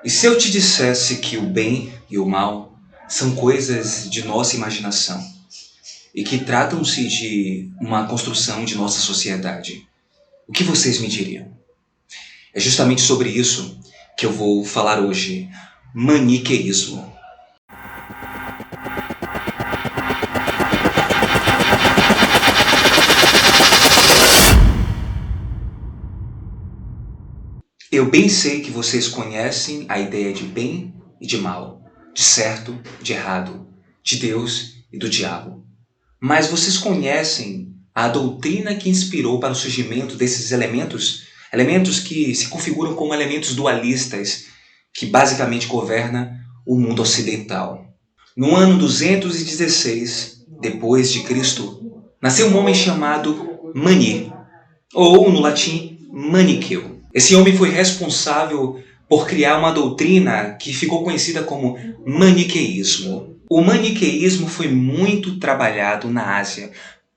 E se eu te dissesse que o bem e o mal são coisas de nossa imaginação e que tratam-se de uma construção de nossa sociedade, o que vocês me diriam? É justamente sobre isso que eu vou falar hoje: maniqueísmo. Eu bem sei que vocês conhecem a ideia de bem e de mal, de certo e de errado, de Deus e do diabo. Mas vocês conhecem a doutrina que inspirou para o surgimento desses elementos que se configuram como elementos dualistas, que basicamente governam o mundo ocidental. No ano 216 depois de Cristo, nasceu um homem chamado Mani, ou no latim Maniqueu. Esse homem foi responsável por criar uma doutrina que ficou conhecida como maniqueísmo. O maniqueísmo foi muito trabalhado na Ásia,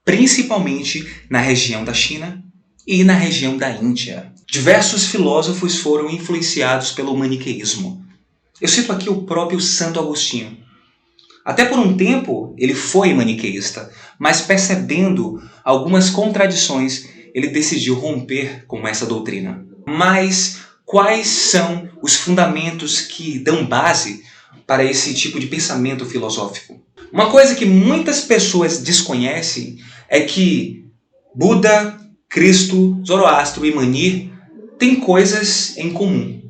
principalmente na região da China e na região da Índia. Diversos filósofos foram influenciados pelo maniqueísmo. Eu cito aqui o próprio Santo Agostinho. Até por um tempo ele foi maniqueísta, mas percebendo algumas contradições, ele decidiu romper com essa doutrina. Mas quais são os fundamentos que dão base para esse tipo de pensamento filosófico? Uma coisa que muitas pessoas desconhecem é que Buda, Cristo, Zoroastro e Mani têm coisas em comum.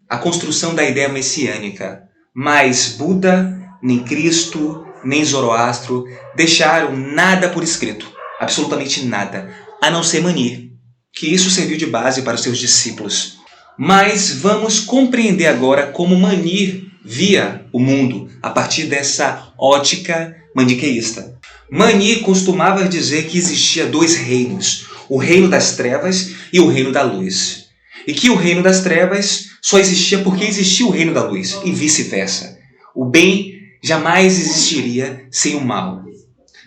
A construção da ideia messiânica. Mas Buda, nem Cristo, nem Zoroastro deixaram nada por escrito. Absolutamente nada. A não ser Mani, que isso serviu de base para os seus discípulos. Mas vamos compreender agora como Mani via o mundo a partir dessa ótica maniqueísta. Mani costumava dizer que existia dois reinos, o reino das trevas e o reino da luz. E que o reino das trevas só existia porque existia o reino da luz, e vice-versa. O bem jamais existiria sem o mal.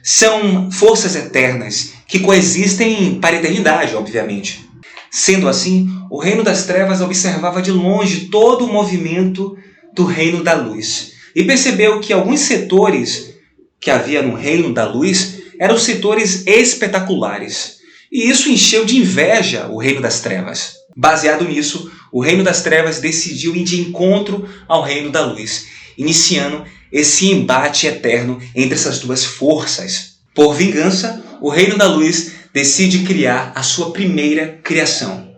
São forças eternas que coexistem para a eternidade, obviamente. Sendo assim, o reino das trevas observava de longe todo o movimento do reino da luz e percebeu que alguns setores que havia no reino da luz eram setores espetaculares. E isso encheu de inveja o reino das trevas. Baseado nisso, o reino das trevas decidiu ir de encontro ao reino da luz, iniciando esse embate eterno entre essas duas forças. Por vingança, o reino da luz decide criar a sua primeira criação.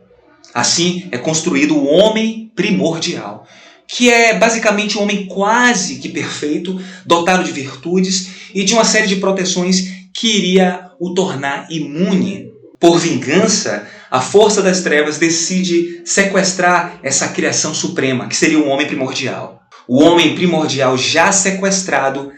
Assim é construído o homem primordial, que é basicamente um homem quase que perfeito, dotado de virtudes e de uma série de proteções que iria o tornar imune. Por vingança, a força das trevas decide sequestrar essa criação suprema, que seria o homem primordial. O homem primordial já sequestrado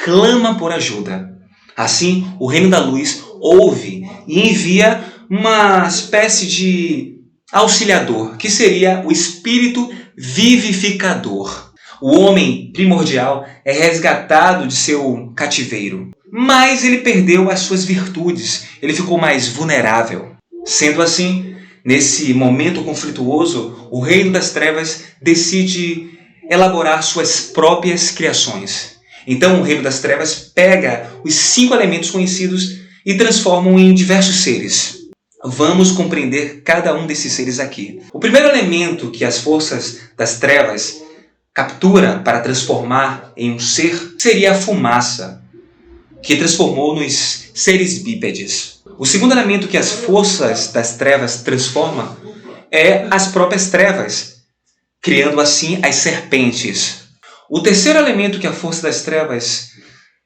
clama por ajuda. Assim, o reino da luz ouve e envia uma espécie de auxiliador, que seria o espírito vivificador. O homem primordial é resgatado de seu cativeiro, mas ele perdeu as suas virtudes, ele ficou mais vulnerável. Sendo assim, nesse momento conflituoso, o reino das trevas decide elaborar suas próprias criações. Então o reino das trevas pega os 5 elementos conhecidos e transforma em diversos seres. Vamos compreender cada um desses seres aqui. O primeiro elemento que as forças das trevas capturam para transformar em um ser seria a fumaça, que transformou nos seres bípedes. O segundo elemento que as forças das trevas transformam é as próprias trevas, criando assim as serpentes. O terceiro elemento que a força das trevas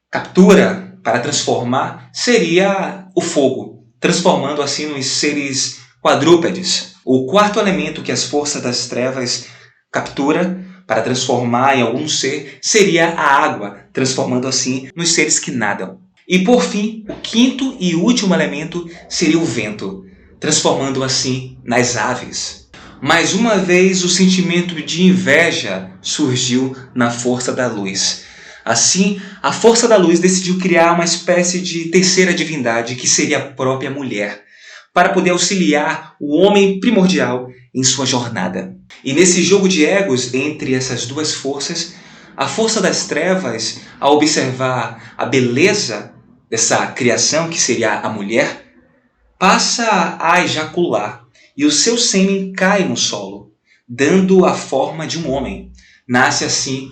captura para transformar seria o fogo, transformando assim nos seres quadrúpedes. O quarto elemento que as forças das trevas captura para transformar em algum ser seria a água, transformando assim nos seres que nadam. E por fim, o quinto e último elemento seria o vento, transformando assim nas aves. Mais uma vez, o sentimento de inveja surgiu na força da luz. Assim, a força da luz decidiu criar uma espécie de terceira divindade, que seria a própria mulher, para poder auxiliar o homem primordial em sua jornada. E nesse jogo de egos entre essas duas forças, a força das trevas, ao observar a beleza dessa criação, que seria a mulher, passa a ejacular e o seu sêmen cai no solo, dando a forma de um homem. Nasce assim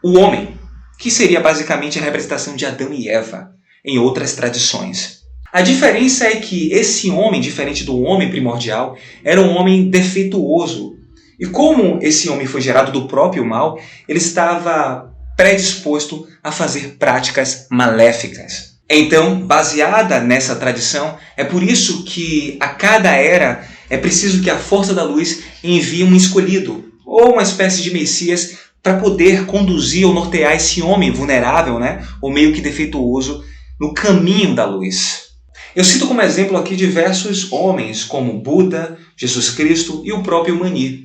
o homem, que seria basicamente a representação de Adão e Eva, em outras tradições. A diferença é que esse homem, diferente do homem primordial, era um homem defeituoso. E como esse homem foi gerado do próprio mal, ele estava predisposto a fazer práticas maléficas. Então, baseada nessa tradição, é por isso que a cada era é preciso que a força da luz envie um escolhido, ou uma espécie de Messias, para poder conduzir ou nortear esse homem vulnerável, ou meio que defeituoso, no caminho da luz. Eu cito como exemplo aqui diversos homens, como Buda, Jesus Cristo e o próprio Mani,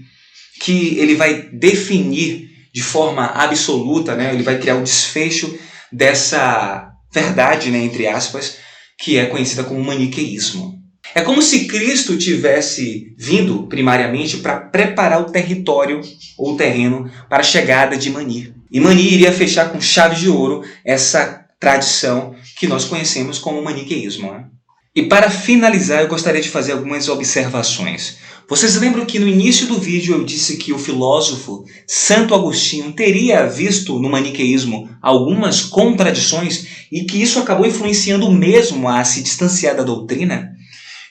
que ele vai definir de forma absoluta, ele vai criar o desfecho dessa verdade, entre aspas, que é conhecida como maniqueísmo. É como se Cristo tivesse vindo primariamente para preparar o território ou o terreno para a chegada de Mani. E Mani iria fechar com chave de ouro essa tradição que nós conhecemos como maniqueísmo. E para finalizar, eu gostaria de fazer algumas observações. Vocês lembram que no início do vídeo eu disse que o filósofo Santo Agostinho teria visto no maniqueísmo algumas contradições e que isso acabou influenciando mesmo a se distanciar da doutrina?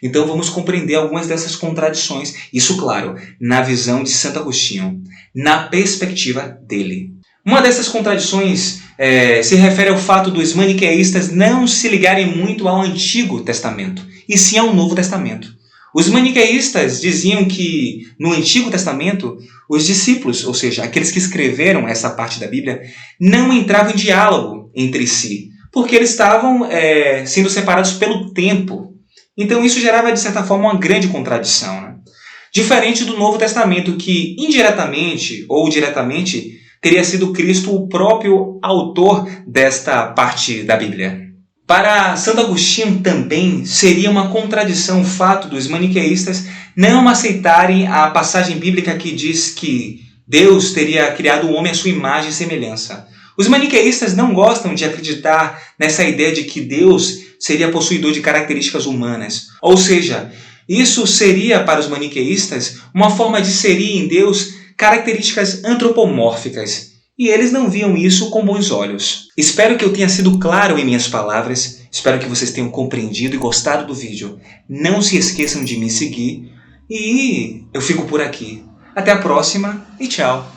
Então vamos compreender algumas dessas contradições, isso claro, na visão de Santo Agostinho, na perspectiva dele. Uma dessas contradições se refere ao fato dos maniqueístas não se ligarem muito ao Antigo Testamento, e sim ao Novo Testamento. Os maniqueístas diziam que no Antigo Testamento, os discípulos, ou seja, aqueles que escreveram essa parte da Bíblia, não entravam em diálogo entre si, porque eles estavam sendo separados pelo tempo. Então isso gerava, de certa forma, uma grande contradição. Diferente do Novo Testamento, que indiretamente ou diretamente teria sido Cristo o próprio autor desta parte da Bíblia. Para Santo Agostinho também seria uma contradição o fato dos maniqueístas não aceitarem a passagem bíblica que diz que Deus teria criado o homem à sua imagem e semelhança. Os maniqueístas não gostam de acreditar nessa ideia de que Deus seria possuidor de características humanas. Ou seja, isso seria para os maniqueístas uma forma de inserir em Deus características antropomórficas. E eles não viam isso com bons olhos. Espero que eu tenha sido claro em minhas palavras. Espero que vocês tenham compreendido e gostado do vídeo. Não se esqueçam de me seguir. E eu fico por aqui. Até a próxima e tchau!